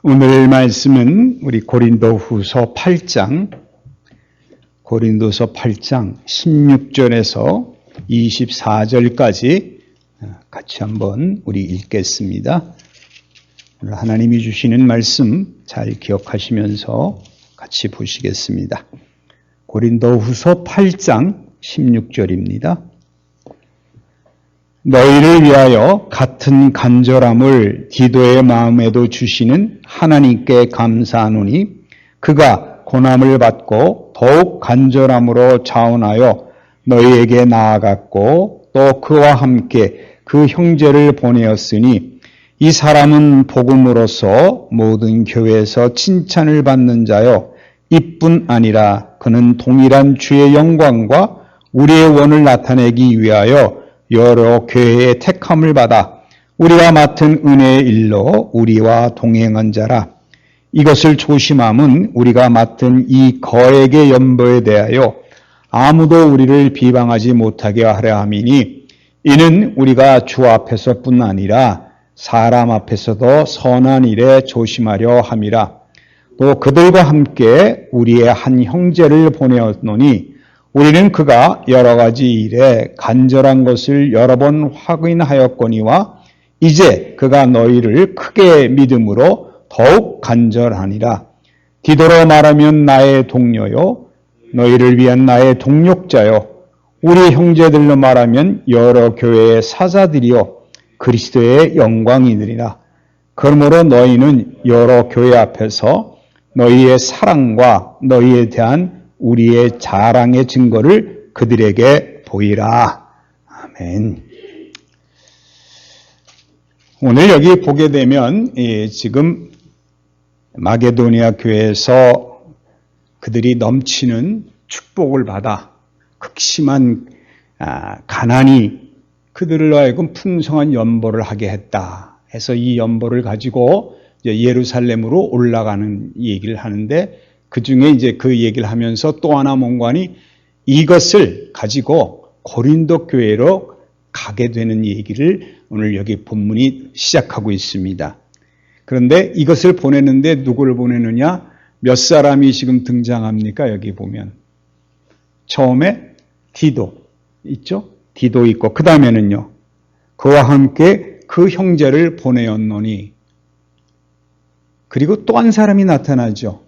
오늘 말씀은 우리 고린도서 8장 16절에서 24절까지 같이 한번 우리 읽겠습니다. 오늘 하나님이 주시는 말씀 잘 기억하시면서 같이 보시겠습니다. 고린도후서 8장 16절입니다. 너희를 위하여 같은 간절함을 디도의 마음에도 주시는 하나님께 감사하노니 그가 고난을 받고 더욱 간절함으로 자원하여 너희에게 나아갔고 또 그와 함께 그 형제를 보내었으니 이 사람은 복음으로서 모든 교회에서 칭찬을 받는 자요 이뿐 아니라 그는 동일한 주의 영광과 우리의 원을 나타내기 위하여 여러 교회의 택함을 받아 우리와 맡은 은혜의 일로 우리와 동행한 자라. 이것을 조심함은 우리가 맡은 이 거액의 연보에 대하여 아무도 우리를 비방하지 못하게 하려 함이니 이는 우리가 주 앞에서뿐 아니라 사람 앞에서도 선한 일에 조심하려 함이라. 또 그들과 함께 우리의 한 형제를 보내었노니 우리는 그가 여러 가지 일에 간절한 것을 여러 번 확인하였거니와 이제 그가 너희를 크게 믿음으로 더욱 간절하니라. 디도로 말하면 나의 동료요 너희를 위한 나의 동력자요 우리 형제들로 말하면 여러 교회의 사자들이요 그리스도의 영광이니라. 그러므로 너희는 여러 교회 앞에서 너희의 사랑과 너희에 대한 우리의 자랑의 증거를 그들에게 보이라. 아멘. 오늘 여기 보게 되면 지금 마게도니아 교회에서 그들이 넘치는 축복을 받아 극심한 가난이 그들로 하여금 풍성한 연보를 하게 했다 해서 이 연보를 가지고 예루살렘으로 올라가는 얘기를 하는데 그 중에 이제 그 얘기를 하면서 또 하나 뭔가니 이것을 가지고 고린도 교회로 가게 되는 얘기를 오늘 여기 본문이 시작하고 있습니다. 그런데 이것을 보내는데 누구를 보내느냐? 몇 사람이 지금 등장합니까? 여기 보면 처음에 디도 있죠? 디도 있고 그 다음에는요. 그와 함께 그 형제를 보내었노니 그리고 또 한 사람이 나타나죠.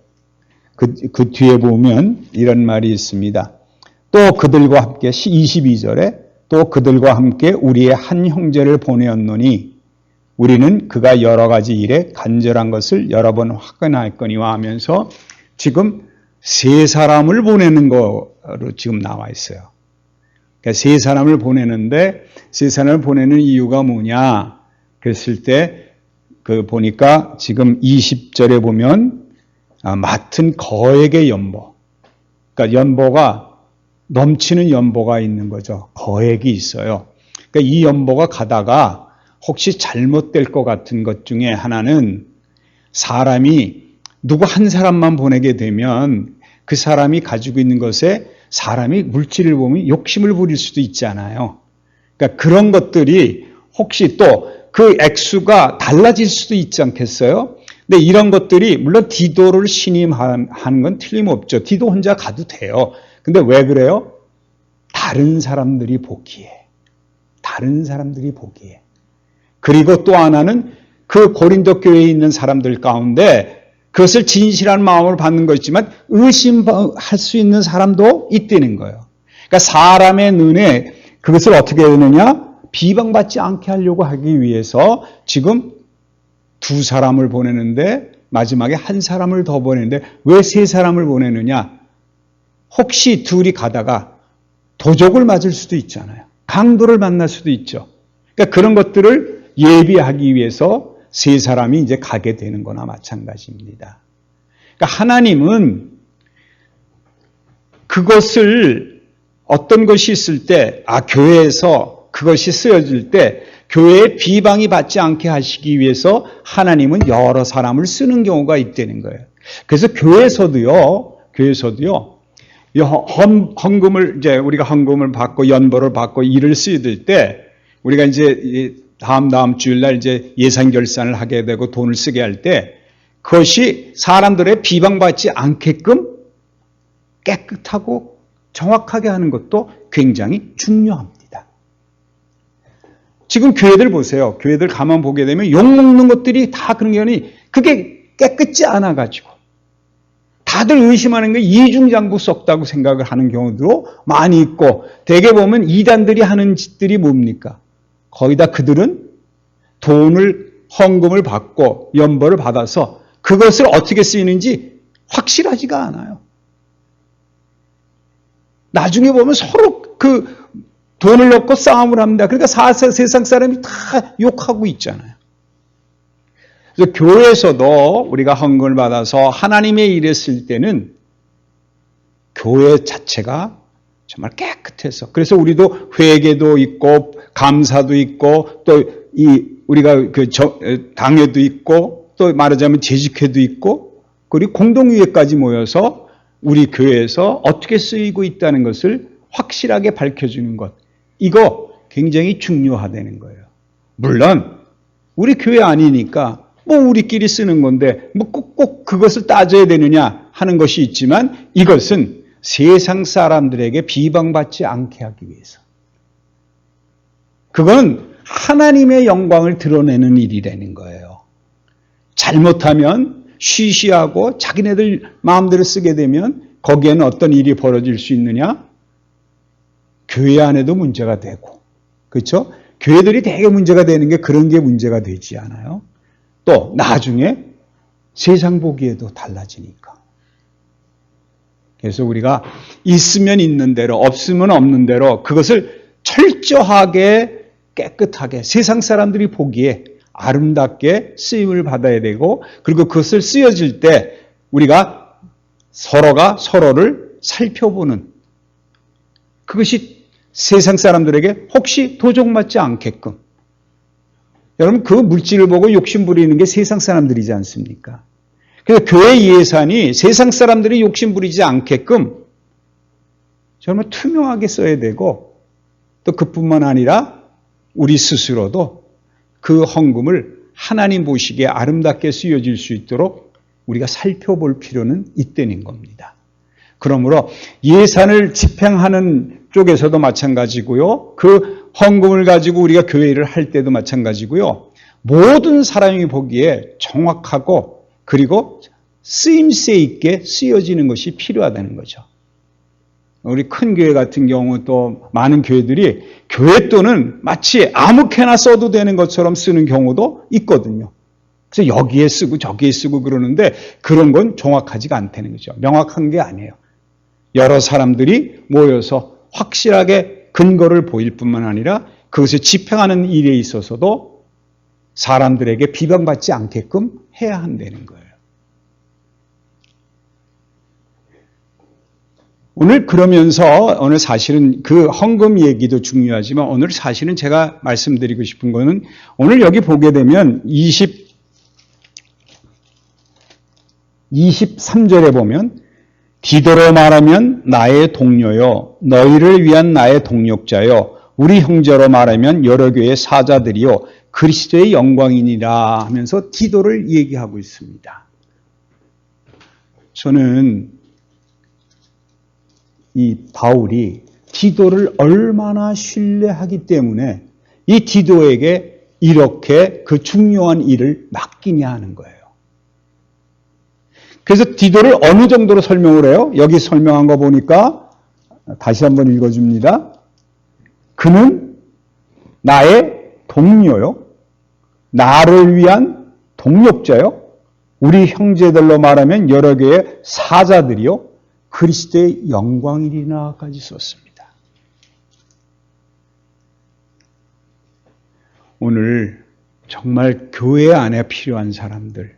그 뒤에 보면 이런 말이 있습니다. 또 그들과 함께 22절에 또 그들과 함께 우리의 한 형제를 보내었노니 우리는 그가 여러 가지 일에 간절한 것을 여러 번 확인하였거니와 하면서 지금 세 사람을 보내는 거로 지금 나와 있어요. 그러니까 세 사람을 보내는데 세 사람을 보내는 이유가 뭐냐? 그랬을 때 그 보니까 지금 20절에 보면 맡은 거액의 연보. 그러니까 연보가 넘치는 연보가 있는 거죠. 거액이 있어요. 그러니까 이 연보가 가다가 혹시 잘못될 것 같은 것 중에 하나는 사람이 누구 한 사람만 보내게 되면 그 사람이 가지고 있는 것에 사람이 물질을 보면 욕심을 부릴 수도 있잖아요. 그러니까 그런 것들이 혹시 또 그 액수가 달라질 수도 있지 않겠어요? 근데 이런 것들이 물론 디도를 신임하는 건 틀림없죠. 디도 혼자 가도 돼요. 근데 왜 그래요? 다른 사람들이 보기에. 그리고 또 하나는 그 고린도 교회에 있는 사람들 가운데 그것을 진실한 마음으로 받는 것이지만 의심할 수 있는 사람도 있다는 거예요. 그러니까 사람의 눈에 그것을 어떻게 해야 되느냐? 비방받지 않게 하려고 하기 위해서 지금 두 사람을 보내는데 마지막에 한 사람을 더 보내는데 왜 세 사람을 보내느냐? 혹시 둘이 가다가 도적을 맞을 수도 있잖아요. 강도를 만날 수도 있죠. 그러니까 그런 것들을 예비하기 위해서 세 사람이 이제 가게 되는 거나 마찬가지입니다. 그러니까 하나님은 그것을 어떤 것이 있을 때 교회에서 그것이 쓰여질 때 교회에 비방이 받지 않게 하시기 위해서 하나님은 여러 사람을 쓰는 경우가 있다는 거예요. 그래서 교회에서도요, 우리가 헌금을 받고 연보를 받고 일을 쓰여질 때 우리가 이제 다음 주일날 이제 예산 결산을 하게 되고 돈을 쓰게 할 때 그것이 사람들의 비방받지 않게끔 깨끗하고 정확하게 하는 것도 굉장히 중요합니다. 지금 교회들 보세요. 교회들 가만 보게 되면 욕먹는 것들이 다 그런 게 아니 그게 깨끗지 않아가지고 다들 의심하는 게 이중장부 썩다고 생각을 하는 경우도 많이 있고 대개 보면 이단들이 하는 짓들이 뭡니까? 거의 다 그들은 돈을 헌금을 받고 연보를 받아서 그것을 어떻게 쓰이는지 확실하지가 않아요. 나중에 보면 서로 그 돈을 넣고 싸움을 합니다. 그러니까 세상 사람이 다 욕하고 있잖아요. 그래서 교회에서도 우리가 헌금을 받아서 하나님의 일에 쓸 때는 교회 자체가 정말 깨끗해서 그래서 우리도 회개도 있고 감사도 있고 또 우리가 당회도 있고 또 말하자면 재직회도 있고 그리고 공동위회까지 모여서 우리 교회에서 어떻게 쓰이고 있다는 것을 확실하게 밝혀주는 것. 이거 굉장히 중요하다는 거예요. 물론 우리 교회 아니니까 뭐 우리끼리 쓰는 건데 뭐 꼭 그것을 따져야 되느냐 하는 것이 있지만 이것은 세상 사람들에게 비방받지 않게 하기 위해서. 그건 하나님의 영광을 드러내는 일이라는 거예요. 잘못하면 쉬쉬하고 자기네들 마음대로 쓰게 되면 거기에는 어떤 일이 벌어질 수 있느냐? 교회 안에도 문제가 되고 그렇죠? 교회들이 되게 문제가 되는 게 그런 게 문제가 되지 않아요? 또 나중에 세상 보기에도 달라지니까. 그래서 우리가 있으면 있는 대로 없으면 없는 대로 그것을 철저하게 깨끗하게 세상 사람들이 보기에 아름답게 쓰임을 받아야 되고 그리고 그것을 쓰여질 때 우리가 서로가 서로를 살펴보는 그것이 세상 사람들에게 혹시 도적맞지 않게끔 여러분 그 물질을 보고 욕심 부리는 게 세상 사람들이지 않습니까? 그래서 교회 예산이 세상 사람들이 욕심 부리지 않게끔 정말 투명하게 써야 되고 또 그뿐만 아니라 우리 스스로도 그 헌금을 하나님 보시기에 아름답게 쓰여질 수 있도록 우리가 살펴볼 필요는 있다는 겁니다. 그러므로 예산을 집행하는 쪽에서도 마찬가지고요. 그 헌금을 가지고 우리가 교회 일을 할 때도 마찬가지고요. 모든 사람이 보기에 정확하고 그리고 쓰임새 있게 쓰여지는 것이 필요하다는 거죠. 우리 큰 교회 같은 경우 또 많은 교회들이 교회 돈은 마치 아무렇게나 써도 되는 것처럼 쓰는 경우도 있거든요. 그래서 여기에 쓰고 저기에 쓰고 그러는데 그런 건 정확하지가 않다는 거죠. 명확한 게 아니에요. 여러 사람들이 모여서 확실하게 근거를 보일 뿐만 아니라 그것을 집행하는 일에 있어서도 사람들에게 비방받지 않게끔 해야 한다는 거예요. 오늘 그러면서 오늘 사실은 그 헌금 얘기도 중요하지만 오늘 사실은 제가 말씀드리고 싶은 거는 오늘 여기 보게 되면 23절에 보면 디도로 말하면 나의 동료요 너희를 위한 나의 동력자요 우리 형제로 말하면 여러 교회의 사자들이요 그리스도의 영광이니라 하면서 디도를 얘기하고 있습니다. 저는 이 바울이 디도를 얼마나 신뢰하기 때문에 이 디도에게 이렇게 그 중요한 일을 맡기냐 하는 거예요. 그래서 디도를 어느 정도로 설명을 해요? 여기 설명한 거 보니까 다시 한번 읽어줍니다. 그는 나의 동료요. 나를 위한 동력자요. 우리 형제들로 말하면 여러 개의 사자들이요. 그리스도의 영광이리나까지 썼습니다. 오늘 정말 교회 안에 필요한 사람들,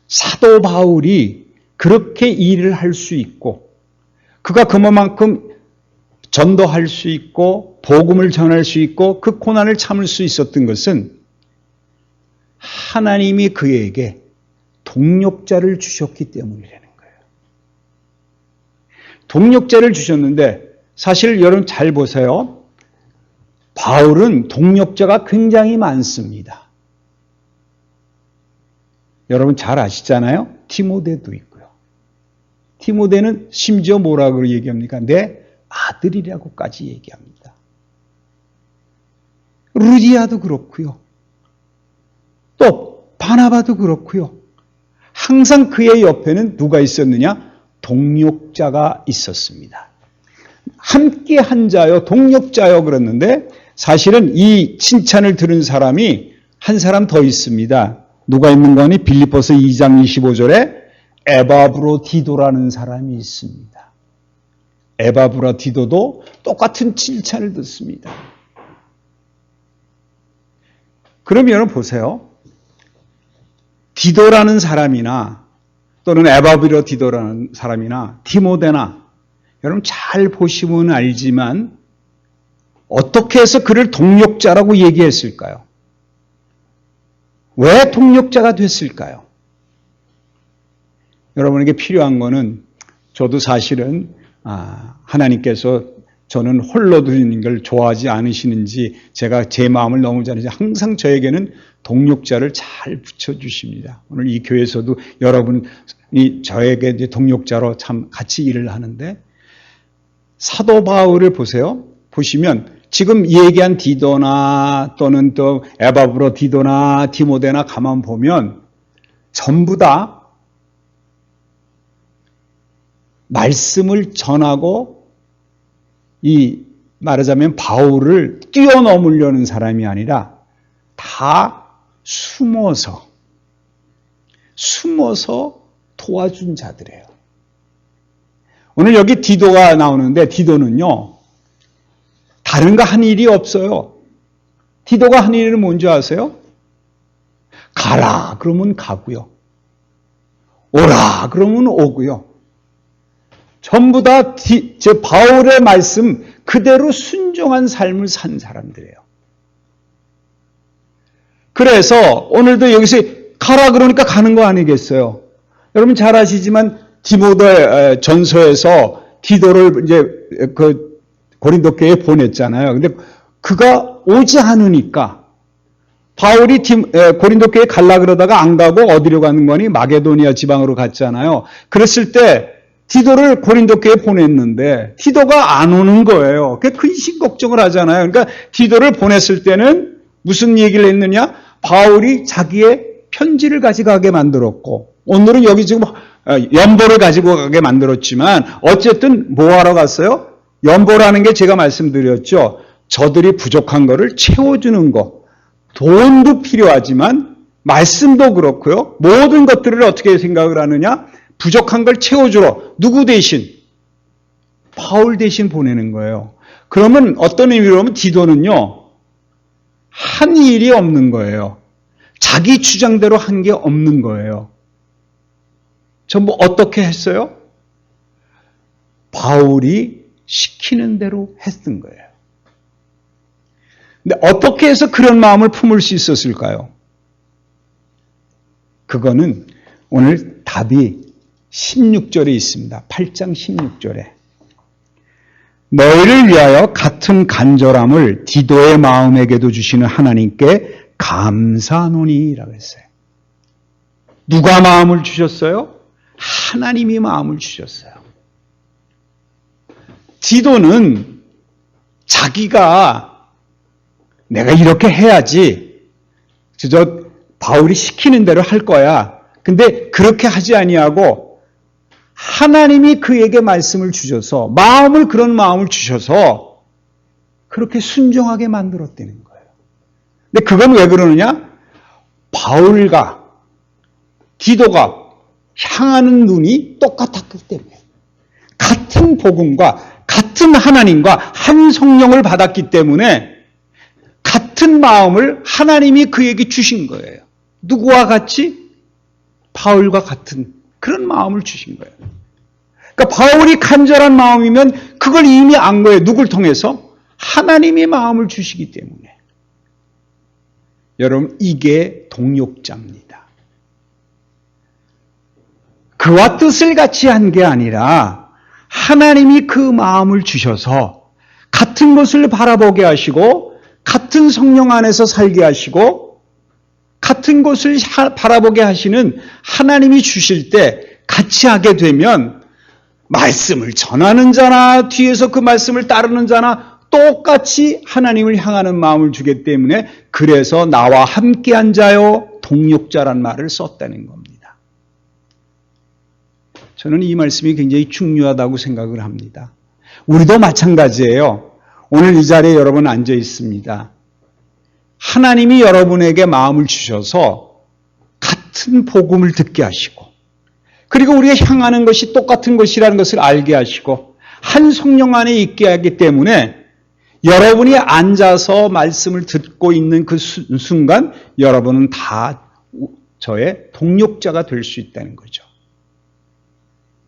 사도 바울이 그렇게 일을 할 수 있고 그가 그만큼 전도할 수 있고 복음을 전할 수 있고 그 고난을 참을 수 있었던 것은 하나님이 그에게 동력자를 주셨기 때문이라는 거예요. 동력자를 주셨는데 사실 여러분 잘 보세요. 바울은 동력자가 굉장히 많습니다. 여러분 잘 아시잖아요. 티모데도 있고요. 티모데는 심지어 뭐라고 얘기합니까? 내 아들이라고까지 얘기합니다. 루디아도 그렇고요. 또 바나바도 그렇고요. 항상 그의 옆에는 누가 있었느냐? 동역자가 있었습니다. 함께 한 자요, 동역자요 그랬는데 사실은 이 칭찬을 들은 사람이 한 사람 더 있습니다. 누가 있는 거니? 빌립보서 2장 25절에 에바브로디도라는 사람이 있습니다. 에바브로디도도 똑같은 칭찬을 듣습니다. 그러면 보세요. 디도라는 사람이나 또는 에바브로디도라는 사람이나 디모데나 여러분 잘 보시면 알지만 어떻게 해서 그를 동역자라고 얘기했을까요? 왜 동역자가 됐을까요? 여러분에게 필요한 거는 저도 사실은 하나님께서 저는 홀로 드리는 걸 좋아하지 않으시는지 제가 제 마음을 너무 잘 아시는지 항상 저에게는 동역자를 잘 붙여주십니다. 오늘 이 교회에서도 여러분이 저에게 이제 동역자로 참 같이 일을 하는데 사도 바울을 보세요. 보시면 지금 얘기한 디도나 또는 또 에바브로디도나 디모데나 가만 보면 전부 다 말씀을 전하고 이 말하자면 바울을 뛰어넘으려는 사람이 아니라 다 숨어서 도와준 자들이에요. 오늘 여기 디도가 나오는데 디도는요. 다른 거 한 일이 없어요. 디도가 한 일은 뭔지 아세요? 가라 그러면 가고요. 오라 그러면 오고요. 전부 다 바울의 말씀 그대로 순종한 삶을 산 사람들이에요. 그래서 오늘도 여기서 가라 그러니까 가는 거 아니겠어요? 여러분 잘 아시지만 디모데 전서에서 디도를 이제 그 고린도 교회에 보냈잖아요. 근데 그가 오지 않으니까 바울이 고린도 교회에 갈라 그러다가 안 가고 어디로 가는 거니? 마게도니아 지방으로 갔잖아요. 그랬을 때 디도를 고린도 교회에 보냈는데 디도가 안 오는 거예요. 근심 걱정을 하잖아요. 그러니까 디도를 보냈을 때는 무슨 얘기를 했느냐? 바울이 자기의 편지를 가져가게 만들었고 오늘은 여기 지금 연보를 가지고 가게 만들었지만 어쨌든 뭐 하러 갔어요? 연보라는 게 제가 말씀드렸죠. 저들이 부족한 거를 채워주는 거. 돈도 필요하지만 말씀도 그렇고요. 모든 것들을 어떻게 생각을 하느냐? 부족한 걸 채워주러 누구 대신? 바울 대신 보내는 거예요. 그러면 어떤 의미로 보면 디도는요. 한 일이 없는 거예요. 자기 주장대로 한 게 없는 거예요. 전부 어떻게 했어요? 바울이 시키는 대로 했던 거예요. 근데 어떻게 해서 그런 마음을 품을 수 있었을까요? 그거는 오늘 답이 16절에 있습니다. 8장 16절에. 너희를 위하여 같은 간절함을 디도의 마음에게도 주시는 하나님께 감사하노니라고 했어요. 누가 마음을 주셨어요? 하나님이 마음을 주셨어요. 디도는 자기가 내가 이렇게 해야지. 저 바울이 시키는 대로 할 거야. 근데 그렇게 하지 아니하고 하나님이 그에게 말씀을 주셔서 그런 마음을 주셔서 그렇게 순종하게 만들었다는 거예요. 근데 그건 왜 그러느냐? 바울과 디도가 향하는 눈이 똑같았기 때문에 같은 복음과 같은 하나님과 한 성령을 받았기 때문에 같은 마음을 하나님이 그에게 주신 거예요. 누구와 같이? 바울과 같은 그런 마음을 주신 거예요. 그러니까 바울이 간절한 마음이면 그걸 이미 안 거예요. 누굴 통해서? 하나님이 마음을 주시기 때문에. 여러분 이게 동역자입니다. 그와 뜻을 같이 한 게 아니라 하나님이 그 마음을 주셔서 같은 것을 바라보게 하시고 같은 성령 안에서 살게 하시고 같은 것을 바라보게 하시는 하나님이 주실 때 같이 하게 되면 말씀을 전하는 자나 뒤에서 그 말씀을 따르는 자나 똑같이 하나님을 향하는 마음을 주기 때문에 그래서 나와 함께한 자요 동력자란 말을 썼다는 겁니다. 저는 이 말씀이 굉장히 중요하다고 생각을 합니다. 우리도 마찬가지예요. 오늘 이 자리에 여러분 앉아 있습니다. 하나님이 여러분에게 마음을 주셔서 같은 복음을 듣게 하시고 그리고 우리가 향하는 것이 똑같은 것이라는 것을 알게 하시고 한 성령 안에 있게 하기 때문에 여러분이 앉아서 말씀을 듣고 있는 그 순간 여러분은 다 저의 동력자가 될 수 있다는 거죠.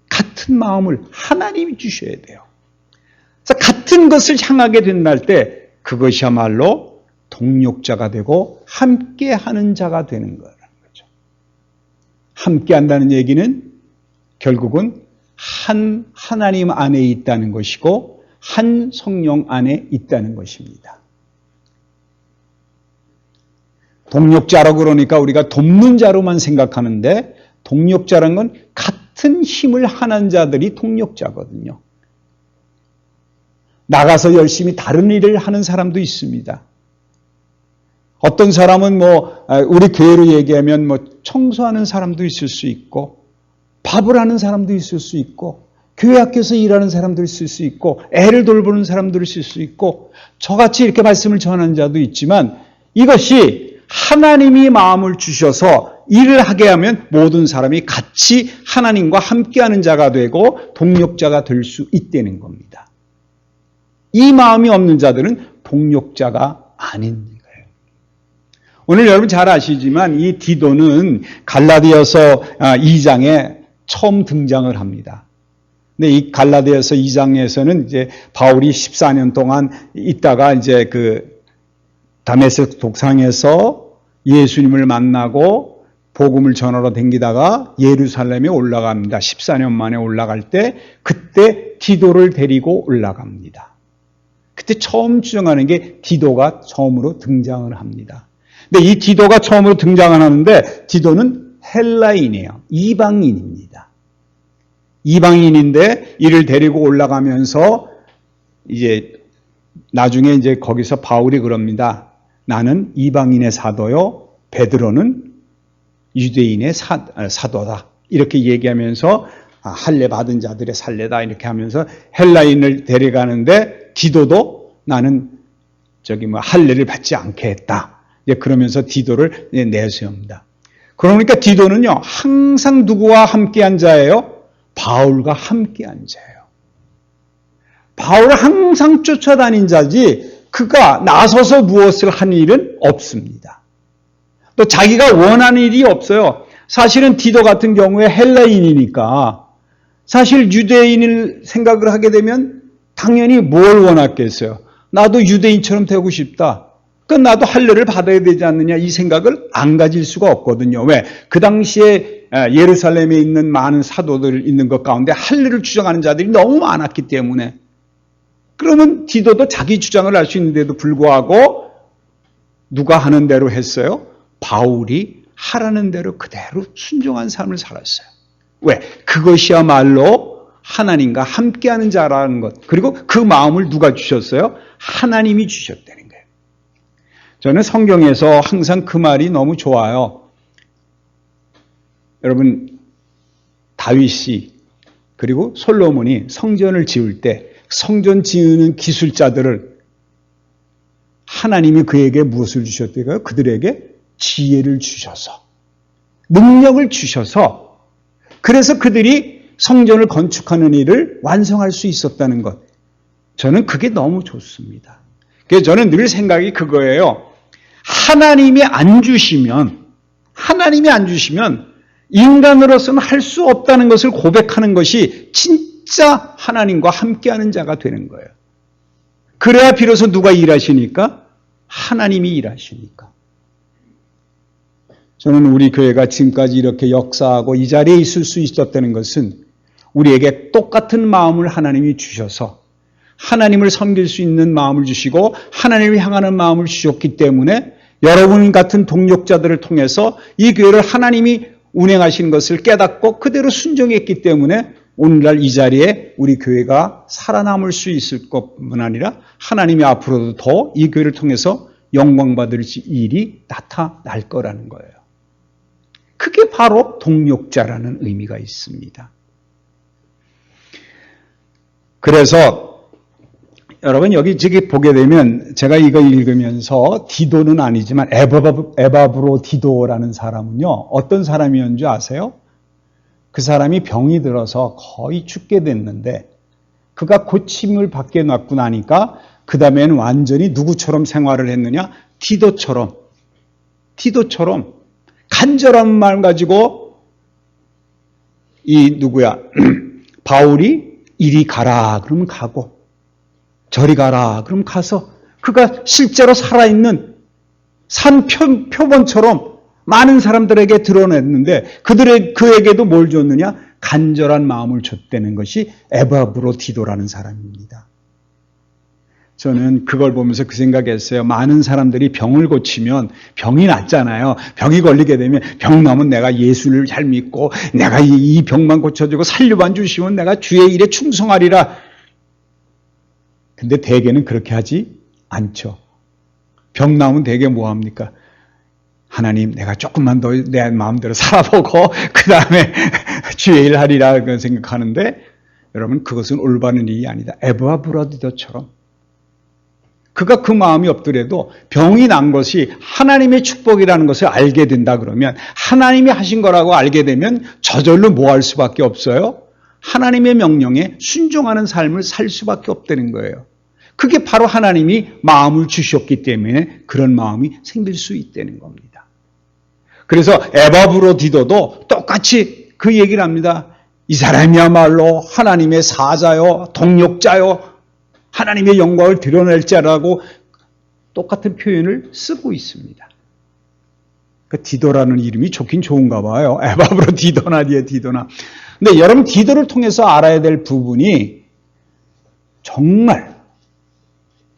같은 마음을 하나님이 주셔야 돼요. 그래서 같은 것을 향하게 된날 때 그것이야말로 동력자가 되고 함께하는 자가 되는 거라는 거죠. 함께한다는 얘기는 결국은 한 하나님 안에 있다는 것이고 한 성령 안에 있다는 것입니다. 동력자라고 그러니까 우리가 돕는 자로만 생각하는데 동력자라는 건 같은 힘을 하는 자들이 동력자거든요. 나가서 열심히 다른 일을 하는 사람도 있습니다. 어떤 사람은 우리 교회로 얘기하면 청소하는 사람도 있을 수 있고 밥을 하는 사람도 있을 수 있고 교회 학교에서 일하는 사람도 있을 수 있고 애를 돌보는 사람도 있을 수 있고 저같이 이렇게 말씀을 전하는 자도 있지만 이것이 하나님이 마음을 주셔서 일을 하게 하면 모든 사람이 같이 하나님과 함께하는 자가 되고 동력자가 될 수 있다는 겁니다. 이 마음이 없는 자들은 동력자가 아닌 거예요. 오늘 여러분 잘 아시지만 이 디도는 갈라디아서 2장에 처음 등장을 합니다. 근데 이 갈라디아서 2장에서는 이제 바울이 14년 동안 있다가 이제 그 다메섹 독상에서 예수님을 만나고 복음을 전하러 다니다가 예루살렘에 올라갑니다. 14년 만에 올라갈 때 그때 디도를 데리고 올라갑니다. 그때 처음 주장하는 게 디도가 처음으로 등장을 합니다. 근데 이 디도가 처음으로 등장을 하는데 디도는 헬라인이에요. 이방인입니다. 이방인인데 이를 데리고 올라가면서 이제 나중에 이제 거기서 바울이 그럽니다. 나는 이방인의 사도요, 베드로는 유대인의 사도다. 이렇게 얘기하면서 할례 받은 자들의 살례다 이렇게 하면서 헬라인을 데려가는데 디도도 나는 할례를 받지 않게 했다. 그러면서 디도를 내세웁니다. 그러니까 디도는요 항상 누구와 함께한 자예요? 바울과 함께한 자예요. 바울을 항상 쫓아다닌 자지 그가 나서서 무엇을 한 일은 없습니다. 또 자기가 원하는 일이 없어요. 사실은 디도 같은 경우에 헬라인이니까 사실 유대인을 생각을 하게 되면 당연히 뭘 원했겠어요? 나도 유대인처럼 되고 싶다. 그러니까 나도 할례를 받아야 되지 않느냐 이 생각을 안 가질 수가 없거든요. 왜? 그 당시에 예루살렘에 있는 많은 사도들 있는 것 가운데 할례를 주장하는 자들이 너무 많았기 때문에 그러면 디도도 자기 주장을 할 수 있는데도 불구하고 누가 하는 대로 했어요? 바울이 하라는 대로 그대로 순종한 삶을 살았어요. 왜? 그것이야말로 하나님과 함께하는 자라는 것. 그리고 그 마음을 누가 주셨어요? 하나님이 주셨다는 거예요. 저는 성경에서 항상 그 말이 너무 좋아요. 여러분 다윗이 그리고 솔로몬이 성전을 지을 때 성전 지으는 기술자들을 하나님이 그에게 무엇을 주셨대요? 그들에게 지혜를 주셔서 능력을 주셔서 그래서 그들이 성전을 건축하는 일을 완성할 수 있었다는 것. 저는 그게 너무 좋습니다. 그래서 저는 늘 생각이 그거예요. 하나님이 안 주시면 인간으로서는 할 수 없다는 것을 고백하는 것이 진짜 하나님과 함께하는 자가 되는 거예요. 그래야 비로소 누가 일하시니까? 하나님이 일하시니까. 저는 우리 교회가 지금까지 이렇게 역사하고 이 자리에 있을 수 있었다는 것은 우리에게 똑같은 마음을 하나님이 주셔서 하나님을 섬길 수 있는 마음을 주시고 하나님을 향하는 마음을 주셨기 때문에 여러분 같은 동력자들을 통해서 이 교회를 하나님이 운행하시는 것을 깨닫고 그대로 순종했기 때문에 오늘날 이 자리에 우리 교회가 살아남을 수 있을 것뿐만 아니라 하나님이 앞으로도 더 이 교회를 통해서 영광받을 일이 나타날 거라는 거예요. 그게 바로 동력자라는 의미가 있습니다. 그래서 여러분 여기 보게 되면 제가 이거 읽으면서 디도는 아니지만 에바브로 디도라는 사람은요, 어떤 사람이었는 줄 아세요? 그 사람이 병이 들어서 거의 죽게 됐는데 그가 고침을 받게 놨고 나니까 그 다음에는 완전히 누구처럼 생활을 했느냐? 디도처럼 간절한 마음 가지고 바울이 이리 가라 그러면 가고 저리 가라 그러면 가서 그가 실제로 살아있는 산 표본처럼 많은 사람들에게 드러냈는데 그에게도 뭘 줬느냐? 간절한 마음을 줬다는 것이 에바브로 디도라는 사람입니다. 저는 그걸 보면서 그 생각했어요. 많은 사람들이 병을 고치면 병이 낫잖아요. 병이 걸리게 되면 병 나면 내가 예수를 잘 믿고 내가 이 병만 고쳐주고 살려만 주시면 내가 주의 일에 충성하리라. 근데 대개는 그렇게 하지 않죠. 병 나오면 대개 뭐 합니까? 하나님 내가 조금만 더 내 마음대로 살아보고 그 다음에 주의 일 하리라 생각하는데 여러분 그것은 올바른 일이 아니다. 에바브로디도처럼 그가 그 마음이 없더라도 병이 난 것이 하나님의 축복이라는 것을 알게 된다 그러면 하나님이 하신 거라고 알게 되면 저절로 뭐 할 수밖에 없어요? 하나님의 명령에 순종하는 삶을 살 수밖에 없다는 거예요. 그게 바로 하나님이 마음을 주셨기 때문에 그런 마음이 생길 수 있다는 겁니다. 그래서 에바브로 디도도 똑같이 그 얘기를 합니다. 이 사람이야말로 하나님의 사자요, 동력자요, 하나님의 영광을 드러낼 자라고 똑같은 표현을 쓰고 있습니다. 그 디도라는 이름이 좋긴 좋은가 봐요. 에바브로 디도나 디도나. 근데 여러분 디도를 통해서 알아야 될 부분이 정말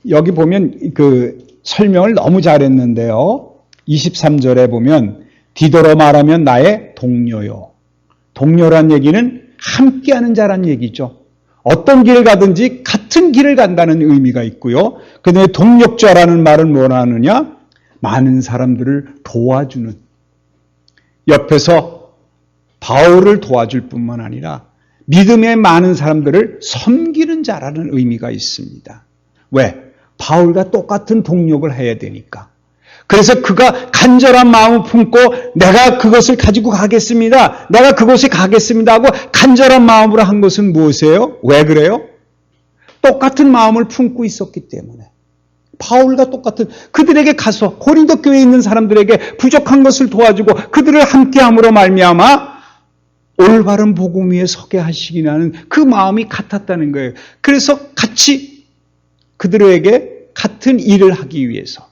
여기 보면 그 설명을 너무 잘했는데요. 23절에 보면 디도로 말하면 나의 동료요. 동료란 얘기는 함께하는 자란 얘기죠. 어떤 길을 가든지 같은 길을 간다는 의미가 있고요. 그 다음에 동력자라는 말은 뭐라 하느냐? 많은 사람들을 도와주는, 옆에서 바울을 도와줄 뿐만 아니라 믿음의 많은 사람들을 섬기는 자라는 의미가 있습니다. 왜? 바울과 똑같은 동력을 해야 되니까. 그래서 그가 간절한 마음을 품고 내가 그것을 가지고 가겠습니다. 내가 그곳에 가겠습니다 하고 간절한 마음으로 한 것은 무엇이에요? 왜 그래요? 똑같은 마음을 품고 있었기 때문에. 바울과 똑같은 그들에게 가서 고린도 교회에 있는 사람들에게 부족한 것을 도와주고 그들을 함께함으로 말미암아 올바른 복음 위에 서게 하시기라는 그 마음이 같았다는 거예요. 그래서 같이 그들에게 같은 일을 하기 위해서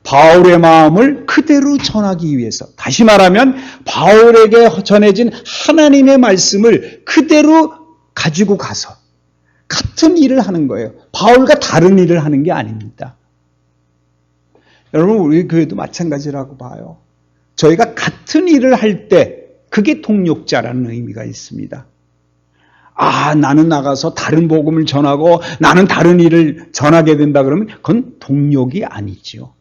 바울의 마음을 그대로 전하기 위해서, 다시 말하면 바울에게 전해진 하나님의 말씀을 그대로 가지고 가서 같은 일을 하는 거예요. 바울과 다른 일을 하는 게 아닙니다. 여러분 우리 교회도 마찬가지라고 봐요. 저희가 같은 일을 할 때 그게 동력자라는 의미가 있습니다. 나는 나가서 다른 복음을 전하고 나는 다른 일을 전하게 된다 그러면 그건 동력이 아니지요.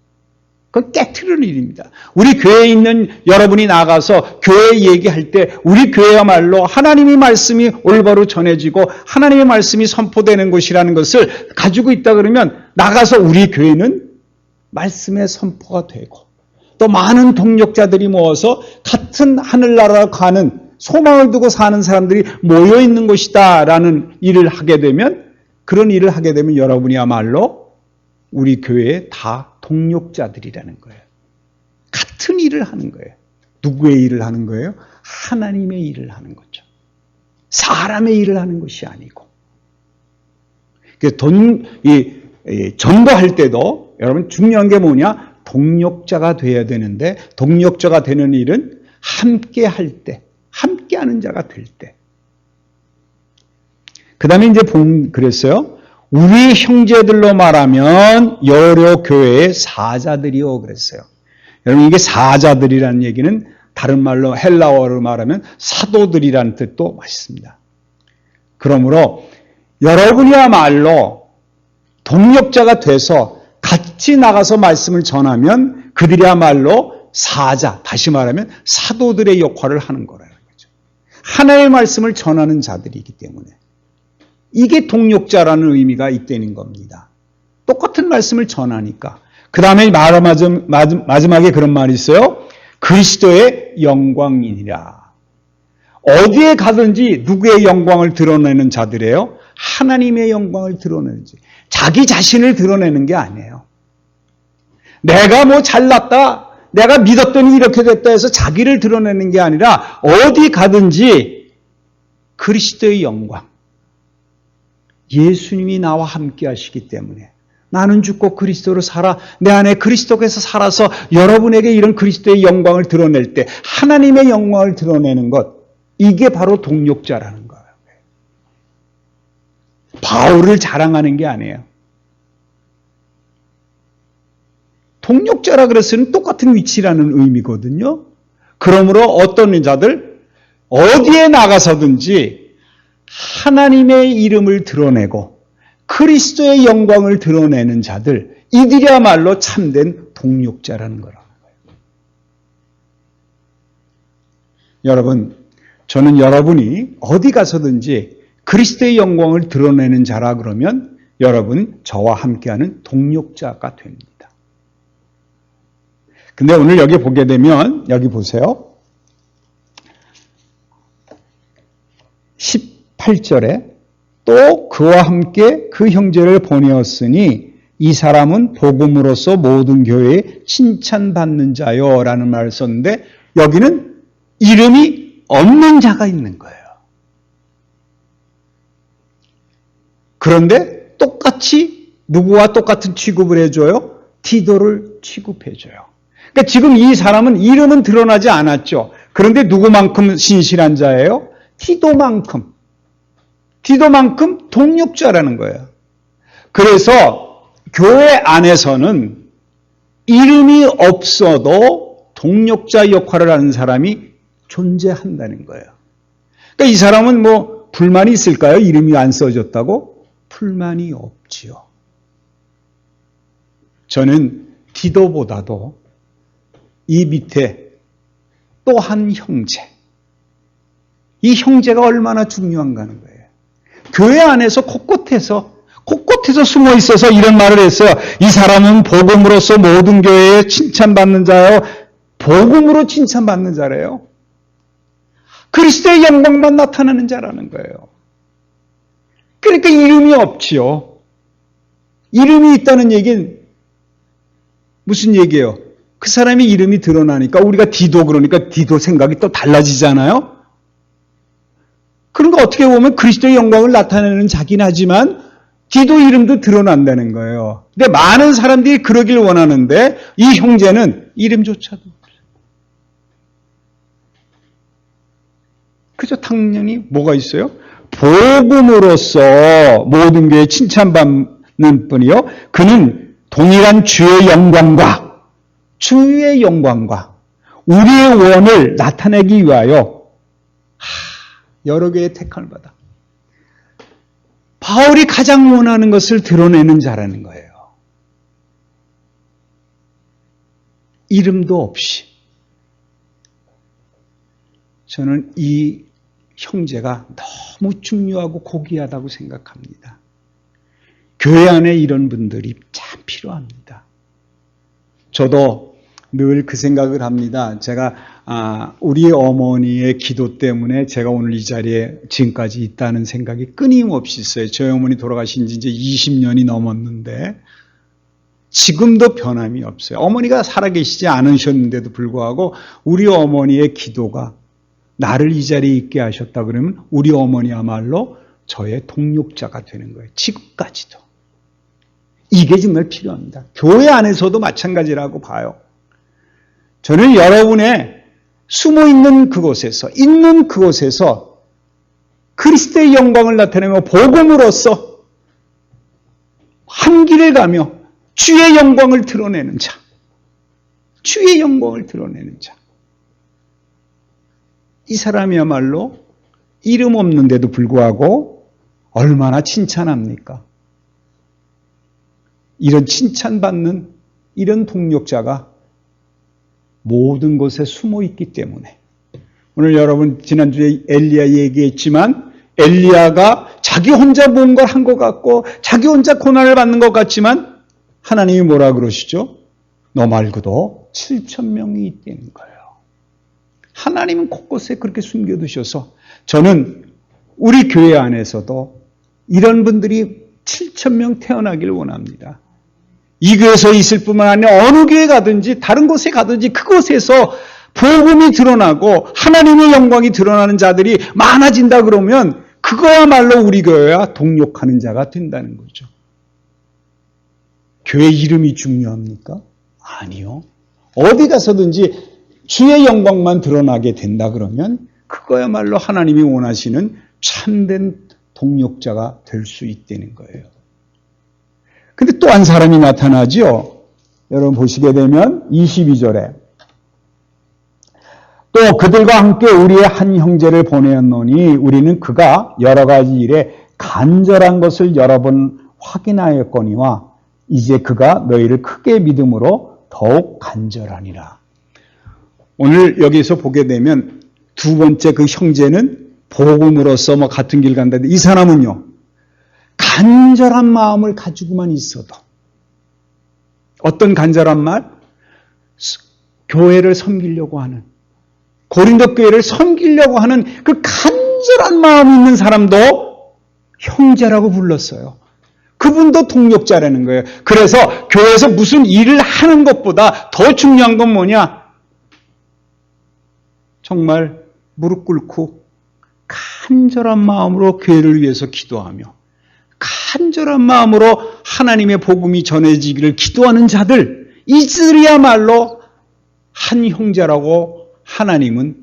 그건 깨트리는 일입니다. 우리 교회에 있는 여러분이 나가서 교회 얘기할 때 우리 교회야말로 하나님의 말씀이 올바로 전해지고 하나님의 말씀이 선포되는 곳이라는 것을 가지고 있다 그러면 나가서 우리 교회는 말씀의 선포가 되고 또 많은 동력자들이 모여서 같은 하늘나라로 가는 소망을 두고 사는 사람들이 모여 있는 곳이다라는 일을 하게 되면 그런 일을 하게 되면 여러분이야말로 우리 교회에 다 동력자들이라는 거예요. 같은 일을 하는 거예요. 누구의 일을 하는 거예요? 하나님의 일을 하는 거죠. 사람의 일을 하는 것이 아니고. 전도할 때도 여러분 중요한 게 뭐냐? 동력자가 돼야 되는데 동력자가 되는 일은 함께 할 때, 함께 하는 자가 될 때. 그 다음에 이제 그랬어요. 우리 형제들로 말하면 여러 교회의 사자들이요 그랬어요. 여러분, 이게 사자들이라는 얘기는 다른 말로 헬라어로 말하면 사도들이라는 뜻도 맞습니다. 그러므로 여러분이야말로 동역자가 돼서 같이 나가서 말씀을 전하면 그들이야말로 사자, 다시 말하면 사도들의 역할을 하는 거라는 거죠. 하나의 말씀을 전하는 자들이기 때문에 이게 동역자라는 의미가 있다는 겁니다. 똑같은 말씀을 전하니까. 그 다음에 마지막에 그런 말이 있어요. 그리스도의 영광이니라. 어디에 가든지 누구의 영광을 드러내는 자들이에요? 하나님의 영광을 드러내는지. 자기 자신을 드러내는 게 아니에요. 내가 뭐 잘났다, 내가 믿었더니 이렇게 됐다 해서 자기를 드러내는 게 아니라 어디 가든지 그리스도의 영광. 예수님이 나와 함께 하시기 때문에 나는 죽고 그리스도로 살아, 내 안에 그리스도께서 살아서 여러분에게 이런 그리스도의 영광을 드러낼 때 하나님의 영광을 드러내는 것, 이게 바로 동역자라는 거예요. 바울을 자랑하는 게 아니에요. 동역자라 그랬으면 똑같은 위치라는 의미거든요. 그러므로 어떤 자들, 어디에 나가서든지 하나님의 이름을 드러내고 그리스도의 영광을 드러내는 자들, 이들이야말로 참된 동역자라는 거라는 거예요. 여러분, 저는 여러분이 어디 가서든지 그리스도의 영광을 드러내는 자라 그러면 여러분 저와 함께하는 동역자가 됩니다. 근데 오늘 여기 보게 되면 여기 보세요. 18절에 또 그와 함께 그 형제를 보내었으니 이 사람은 복음으로써 모든 교회에 칭찬받는 자요 라는 말을 썼는데 여기는 이름이 없는 자가 있는 거예요. 그런데 똑같이 누구와 똑같은 취급을 해줘요? 디도를 취급해줘요. 그러니까 지금 이 사람은 이름은 드러나지 않았죠. 그런데 누구만큼 신실한 자예요? 디도만큼 동역자라는 거예요. 그래서 교회 안에서는 이름이 없어도 동역자 역할을 하는 사람이 존재한다는 거예요. 그러니까 이 사람은 뭐 불만이 있을까요? 이름이 안 써졌다고? 불만이 없지요. 저는 디도보다도 이 밑에 또 한 형제, 이 형제가 얼마나 중요한가 하는 거예요. 교회 안에서 곳곳에서 숨어 있어서 이런 말을 했어요. 이 사람은 복음으로써 모든 교회에 칭찬받는 자요. 복음으로 칭찬받는 자래요. 그리스도의 영광만 나타나는 자라는 거예요. 그러니까 이름이 없지요. 이름이 있다는 얘기는 무슨 얘기예요? 그 사람이 이름이 드러나니까 우리가 디도 그러니까 디도 생각이 또 달라지잖아요. 그러니까 어떻게 보면 그리스도의 영광을 나타내는 자긴 하지만 디도 이름도 드러난다는 거예요. 근데 많은 사람들이 그러길 원하는데 이 형제는 이름조차도 그저 당연히 뭐가 있어요? 복음으로써 모든 교회에 칭찬받는 뿐이요. 그는 동일한 주의 영광과 우리의 원을 나타내기 위하여 여러 개의 택함을 받아. 바울이 가장 원하는 것을 드러내는 자라는 거예요. 이름도 없이. 저는 이 형제가 너무 중요하고 고귀하다고 생각합니다. 교회 안에 이런 분들이 참 필요합니다. 저도 늘 그 생각을 합니다. 제가 우리 어머니의 기도 때문에 제가 오늘 이 자리에 지금까지 있다는 생각이 끊임없이 있어요. 저희 어머니 돌아가신 지 이제 20년이 넘었는데 지금도 변함이 없어요. 어머니가 살아계시지 않으셨는데도 불구하고 우리 어머니의 기도가 나를 이 자리에 있게 하셨다 그러면 우리 어머니야말로 저의 동역자가 되는 거예요. 지금까지도. 이게 정말 필요합니다. 교회 안에서도 마찬가지라고 봐요. 저는 여러분의 숨어있는 그곳에서, 있는 그곳에서 그리스도의 영광을 나타내며 복음으로써 한 길을 가며 주의 영광을 드러내는 자. 주의 영광을 드러내는 자. 이 사람이야말로 이름 없는데도 불구하고 얼마나 칭찬합니까? 이런 칭찬받는 이런 동력자가 모든 곳에 숨어 있기 때문에 오늘 여러분 지난주에 엘리야 얘기했지만 엘리야가 자기 혼자 뭔가 한 것 같고 자기 혼자 고난을 받는 것 같지만 하나님이 뭐라 그러시죠? 너 말고도 7,000명이 있다는 거예요. 하나님은 곳곳에 그렇게 숨겨두셔서 저는 우리 교회 안에서도 이런 분들이 7,000명 태어나길 원합니다. 이 교회에서 있을 뿐만 아니라 어느 교회 가든지 다른 곳에 가든지 그곳에서 복음이 드러나고 하나님의 영광이 드러나는 자들이 많아진다 그러면 그거야말로 우리 교회와 동력하는 자가 된다는 거죠. 교회 이름이 중요합니까? 아니요. 어디 가서든지 주의 영광만 드러나게 된다 그러면 그거야말로 하나님이 원하시는 참된 동력자가 될 수 있다는 거예요. 근데 또 한 사람이 나타나죠. 여러분 보시게 되면 22절에 또 그들과 함께 우리의 한 형제를 보내었노니 우리는 그가 여러 가지 일에 간절한 것을 여러 번 확인하였거니와 이제 그가 너희를 크게 믿음으로 더욱 간절하니라. 오늘 여기서 보게 되면 두 번째 그 형제는 복음으로서 같은 길 간다는데 이 사람은요. 간절한 마음을 가지고만 있어도 어떤 간절한 말? 교회를 섬기려고 하는 고린도 교회를 섬기려고 하는 그 간절한 마음이 있는 사람도 형제라고 불렀어요. 그분도 동력자라는 거예요. 그래서 교회에서 무슨 일을 하는 것보다 더 중요한 건 뭐냐? 정말 무릎 꿇고 간절한 마음으로 교회를 위해서 기도하며 간절한 마음으로 하나님의 복음이 전해지기를 기도하는 자들, 이들이야말로 한 형제라고 하나님은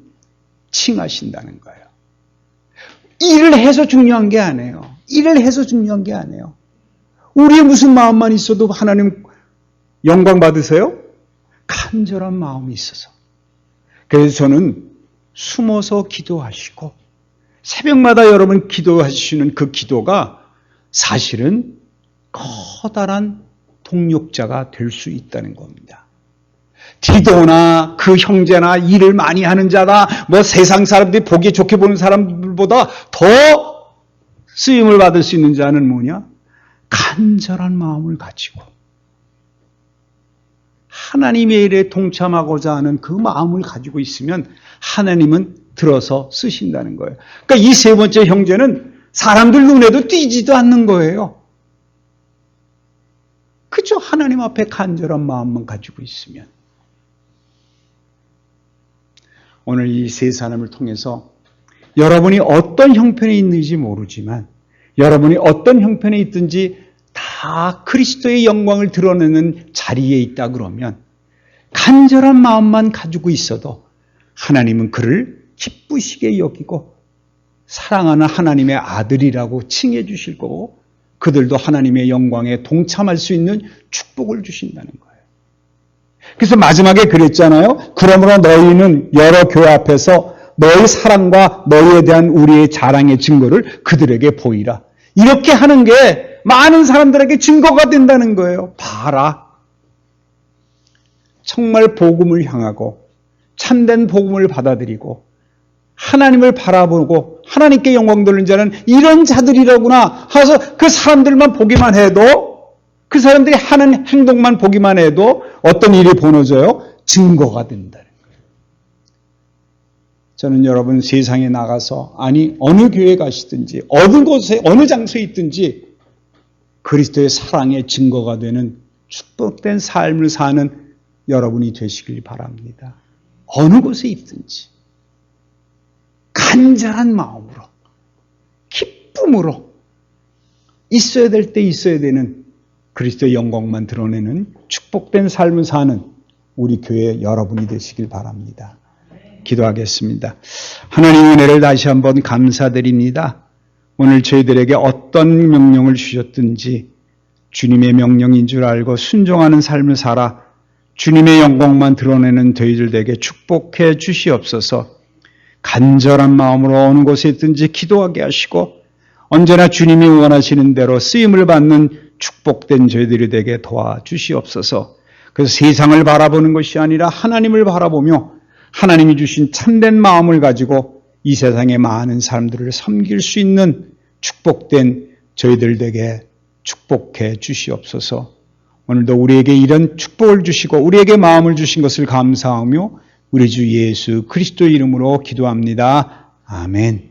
칭하신다는 거예요. 일을 해서 중요한 게 아니에요. 일을 해서 중요한 게 아니에요. 우리의 무슨 마음만 있어도 하나님 영광 받으세요? 간절한 마음이 있어서. 그래서 저는 숨어서 기도하시고 새벽마다 여러분 기도하시는 그 기도가 사실은 커다란 동력자가 될 수 있다는 겁니다. 디도나 그 형제나 일을 많이 하는 자다, 세상 사람들이 보기 좋게 보는 사람들보다 더 쓰임을 받을 수 있는 자는 뭐냐? 간절한 마음을 가지고 하나님의 일에 동참하고자 하는 그 마음을 가지고 있으면 하나님은 들어서 쓰신다는 거예요. 그러니까 이 세 번째 형제는 사람들 눈에도 띄지도 않는 거예요. 그죠? 하나님 앞에 간절한 마음만 가지고 있으면. 오늘 이 세 사람을 통해서 여러분이 어떤 형편에 있는지 모르지만 여러분이 어떤 형편에 있든지 다 그리스도의 영광을 드러내는 자리에 있다 그러면 간절한 마음만 가지고 있어도 하나님은 그를 기쁘시게 여기고 사랑하는 하나님의 아들이라고 칭해 주실 거고 그들도 하나님의 영광에 동참할 수 있는 축복을 주신다는 거예요. 그래서 마지막에 그랬잖아요. 그러므로 너희는 여러 교회 앞에서 너희 사랑과 너희에 대한 우리의 자랑의 증거를 그들에게 보이라. 이렇게 하는 게 많은 사람들에게 증거가 된다는 거예요. 봐라. 정말 복음을 향하고 참된 복음을 받아들이고 하나님을 바라보고 하나님께 영광 돌리는 자는 이런 자들이라구나 하면서 그 사람들만 보기만 해도 그 사람들이 하는 행동만 보기만 해도 어떤 일이 벌어져요? 증거가 된다는 거예요. 저는 여러분 세상에 나가서 어느 교회 가시든지 어느 곳에 어느 장소에 있든지 그리스도의 사랑의 증거가 되는 축복된 삶을 사는 여러분이 되시길 바랍니다. 어느 곳에 있든지 간절한 마음으로 기쁨으로 있어야 될 때 있어야 되는 그리스도의 영광만 드러내는 축복된 삶을 사는 우리 교회 여러분이 되시길 바랍니다. 기도하겠습니다. 하나님의 은혜를 다시 한번 감사드립니다. 오늘 저희들에게 어떤 명령을 주셨든지 주님의 명령인 줄 알고 순종하는 삶을 살아 주님의 영광만 드러내는 저희들 에게 축복해 주시옵소서. 간절한 마음으로 어느 곳에 있든지 기도하게 하시고 언제나 주님이 원하시는 대로 쓰임을 받는 축복된 저희들이 되게 도와주시옵소서. 그래서 세상을 바라보는 것이 아니라 하나님을 바라보며 하나님이 주신 참된 마음을 가지고 이 세상의 많은 사람들을 섬길 수 있는 축복된 저희들 되게 축복해 주시옵소서. 오늘도 우리에게 이런 축복을 주시고 우리에게 마음을 주신 것을 감사하며 우리 주 예수 그리스도 이름으로 기도합니다. 아멘.